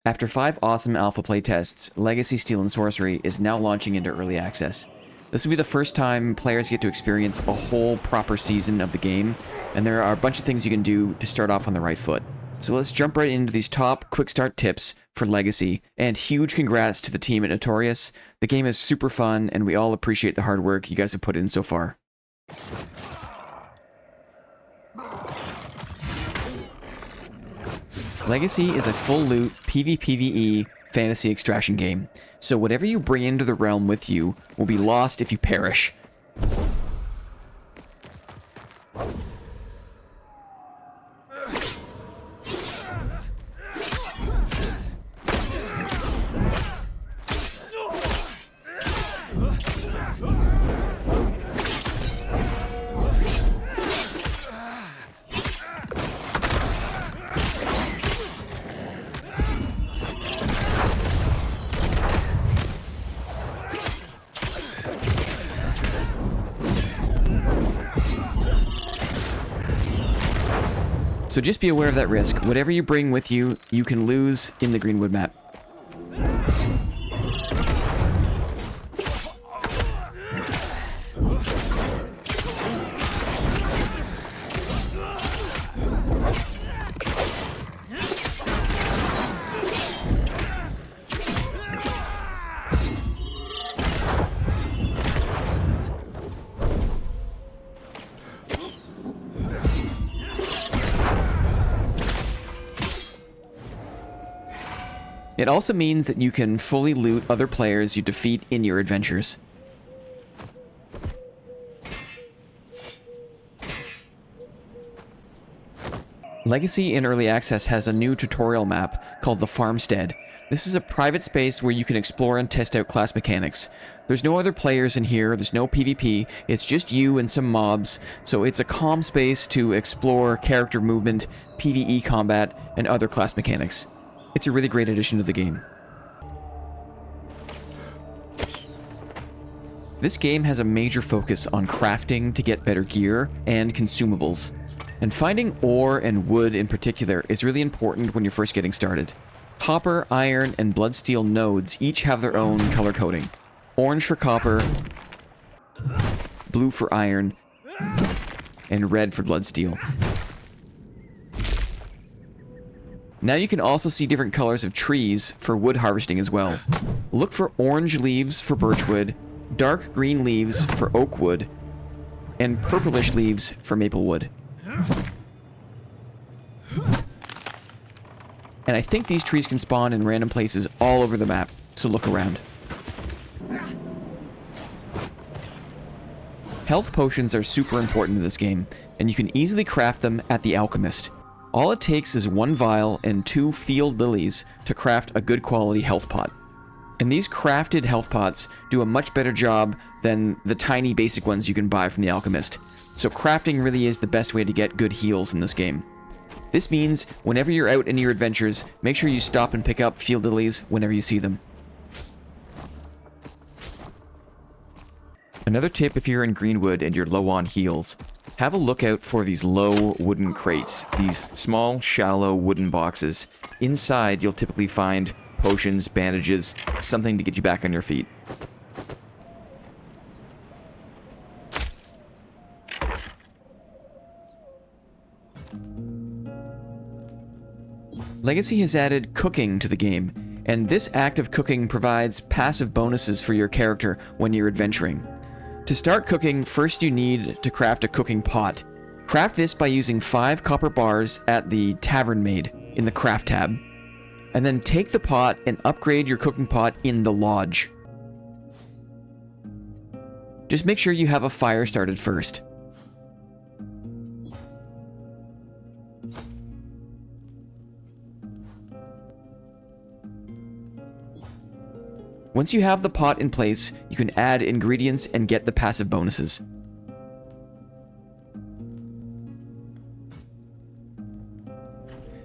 After 5 awesome alpha playtests, Legacy, Steel, and Sorcery is now launching into early access. This will be the first time players get to experience a whole proper season of the game, and there are a bunch of things you can do to start off on the right foot. So let's jump right into these top Quickstart tips for Legacy, and huge congrats to the team at Notorious. The game is super fun, and we all appreciate the hard work you guys have put in so far. Legacy is a full loot PvPvE fantasy extraction game, so whatever you bring into the realm with you will be lost if you perish. So just be aware of that risk. Whatever you bring with you, you can lose in the Greenwood map. It also means that you can fully loot other players you defeat in your adventures. Legacy in Early Access has a new tutorial map called the Farmstead. This is a private space where you can explore and test out class mechanics. There's no other players in here, there's no PvP, it's just you and some mobs, so it's a calm space to explore character movement, PvE combat, and other class mechanics. It's a really great addition to the game. This game has a major focus on crafting to get better gear and consumables. And finding ore and wood in particular is really important when you're first getting started. Copper, iron, and bloodsteel nodes each have their own color coding. Orange for copper, blue for iron, and red for bloodsteel. Now you can also see different colors of trees for wood harvesting as well. Look for orange leaves for birchwood, dark green leaves for oak wood, and purplish leaves for maple wood. And I think these trees can spawn in random places all over the map, so look around. Health potions are super important in this game, and you can easily craft them at the Alchemist. All it takes is 1 vial and 2 field lilies to craft a good quality health pot. And these crafted health pots do a much better job than the tiny basic ones you can buy from the Alchemist. So crafting really is the best way to get good heals in this game. This means whenever you're out in your adventures, make sure you stop and pick up field lilies whenever you see them. Another tip if you're in Greenwood and you're low on heals, have a look out for these low wooden crates, these small, shallow wooden boxes. Inside, you'll typically find potions, bandages, something to get you back on your feet. Legacy has added cooking to the game, and this act of cooking provides passive bonuses for your character when you're adventuring. To start cooking, first you need to craft a cooking pot. Craft this by using 5 copper bars at the Tavern Maid in the Craft tab. And then take the pot and upgrade your cooking pot in the Lodge. Just make sure you have a fire started first. Once you have the pot in place, you can add ingredients and get the passive bonuses.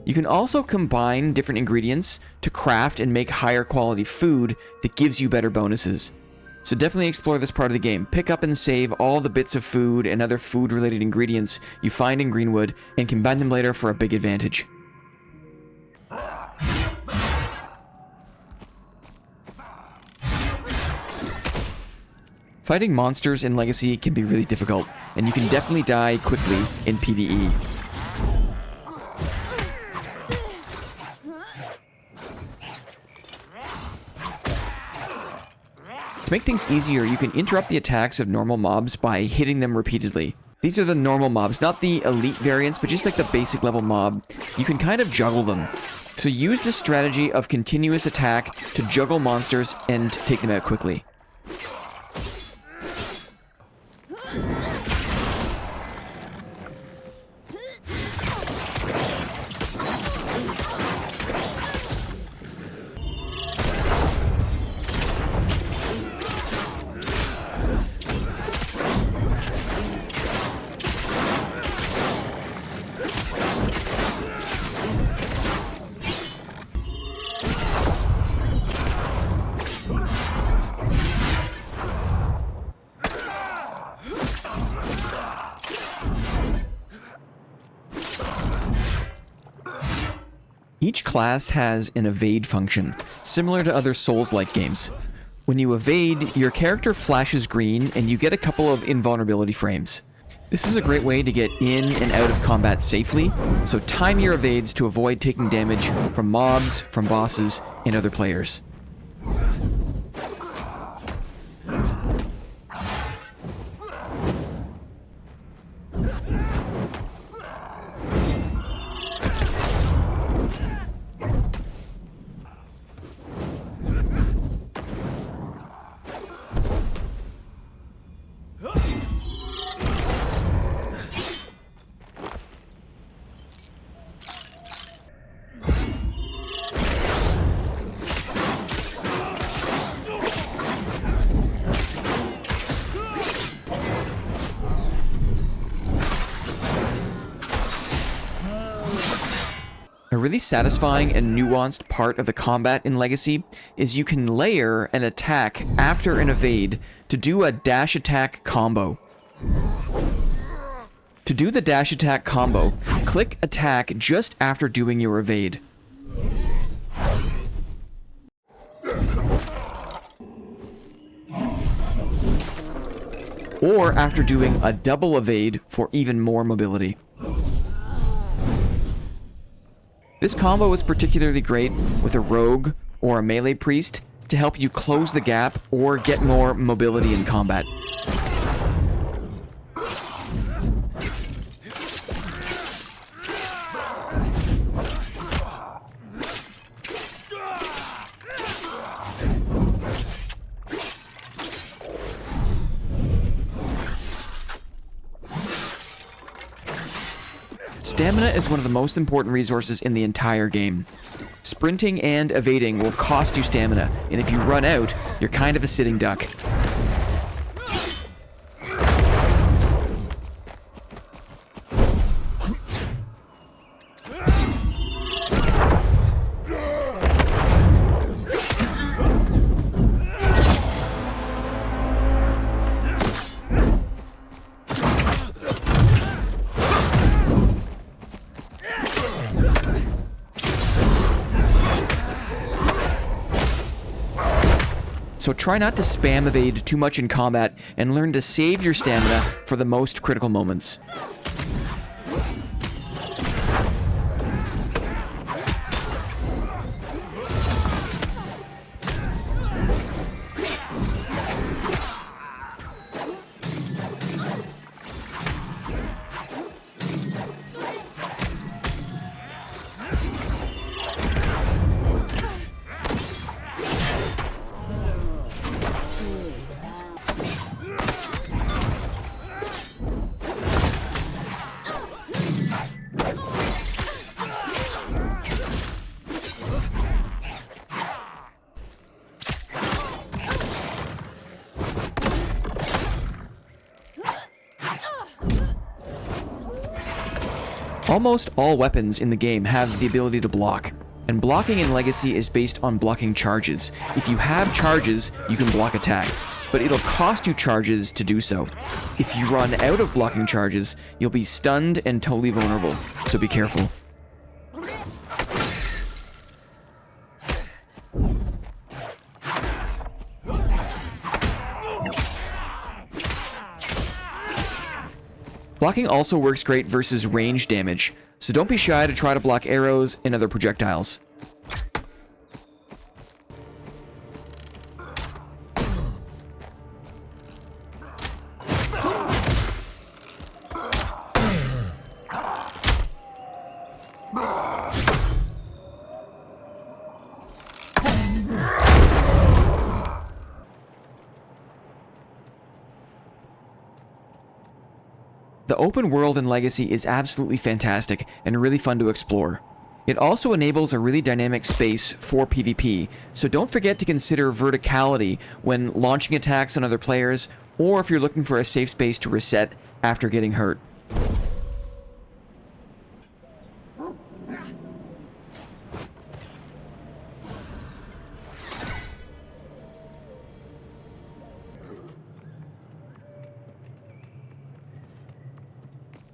You can also combine different ingredients to craft and make higher quality food that gives you better bonuses. So definitely explore this part of the game. Pick up and save all the bits of food and other food-related ingredients you find in Greenwood and combine them later for a big advantage. Fighting monsters in Legacy can be really difficult, and you can definitely die quickly in PvE. To make things easier, you can interrupt the attacks of normal mobs by hitting them repeatedly. These are the normal mobs, not the elite variants, but just like the basic level mob. You can kind of juggle them. So use this strategy of continuous attack to juggle monsters and take them out quickly. Each class has an evade function, similar to other Souls-like games. When you evade, your character flashes green and you get a couple of invulnerability frames. This is a great way to get in and out of combat safely, so time your evades to avoid taking damage from mobs, from bosses, and other players. A really satisfying and nuanced part of the combat in Legacy is you can layer an attack after an evade to do a dash attack combo. To do the dash attack combo, click attack just after doing your evade. Or after doing a double evade for even more mobility. This combo is particularly great with a rogue or a melee priest to help you close the gap or get more mobility in combat. Stamina is one of the most important resources in the entire game. Sprinting and evading will cost you stamina, and if you run out, you're kind of a sitting duck. So try not to spam evade too much in combat and learn to save your stamina for the most critical moments. Almost all weapons in the game have the ability to block, and blocking in Legacy is based on blocking charges. If you have charges, you can block attacks, but it'll cost you charges to do so. If you run out of blocking charges, you'll be stunned and totally vulnerable, so be careful. Blocking also works great versus range damage, so don't be shy to try to block arrows and other projectiles. The open world in Legacy is absolutely fantastic and really fun to explore. It also enables a really dynamic space for PvP, so don't forget to consider verticality when launching attacks on other players, or if you're looking for a safe space to reset after getting hurt.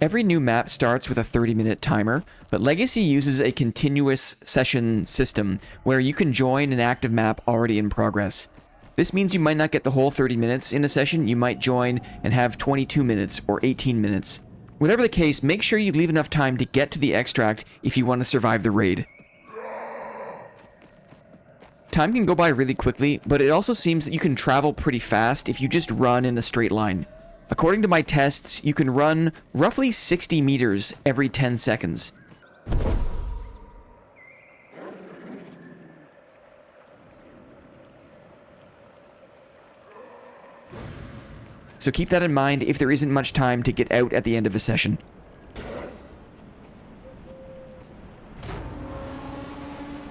Every new map starts with a 30-minute timer, but Legacy uses a continuous session system where you can join an active map already in progress. This means you might not get the whole 30 minutes in a session, you might join and have 22 minutes or 18 minutes. Whatever the case, make sure you leave enough time to get to the extract if you want to survive the raid. Time can go by really quickly, but it also seems that you can travel pretty fast if you just run in a straight line. According to my tests, you can run roughly 60 meters every 10 seconds. So keep that in mind if there isn't much time to get out at the end of a session.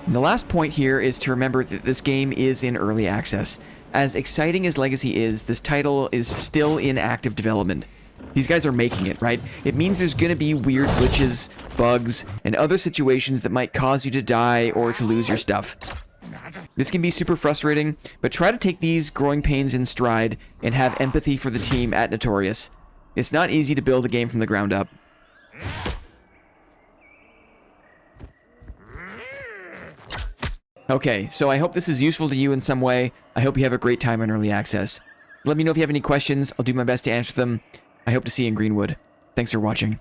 And the last point here is to remember that this game is in early access. As exciting as Legacy is, this title is still in active development. These guys are making it, right? It means there's gonna be weird glitches, bugs, and other situations that might cause you to die or to lose your stuff. This can be super frustrating, but try to take these growing pains in stride and have empathy for the team at Notorious. It's not easy to build a game from the ground up. Okay, so I hope this is useful to you in some way. I hope you have a great time in early access. Let me know if you have any questions. I'll do my best to answer them. I hope to see you in Greenwood. Thanks for watching.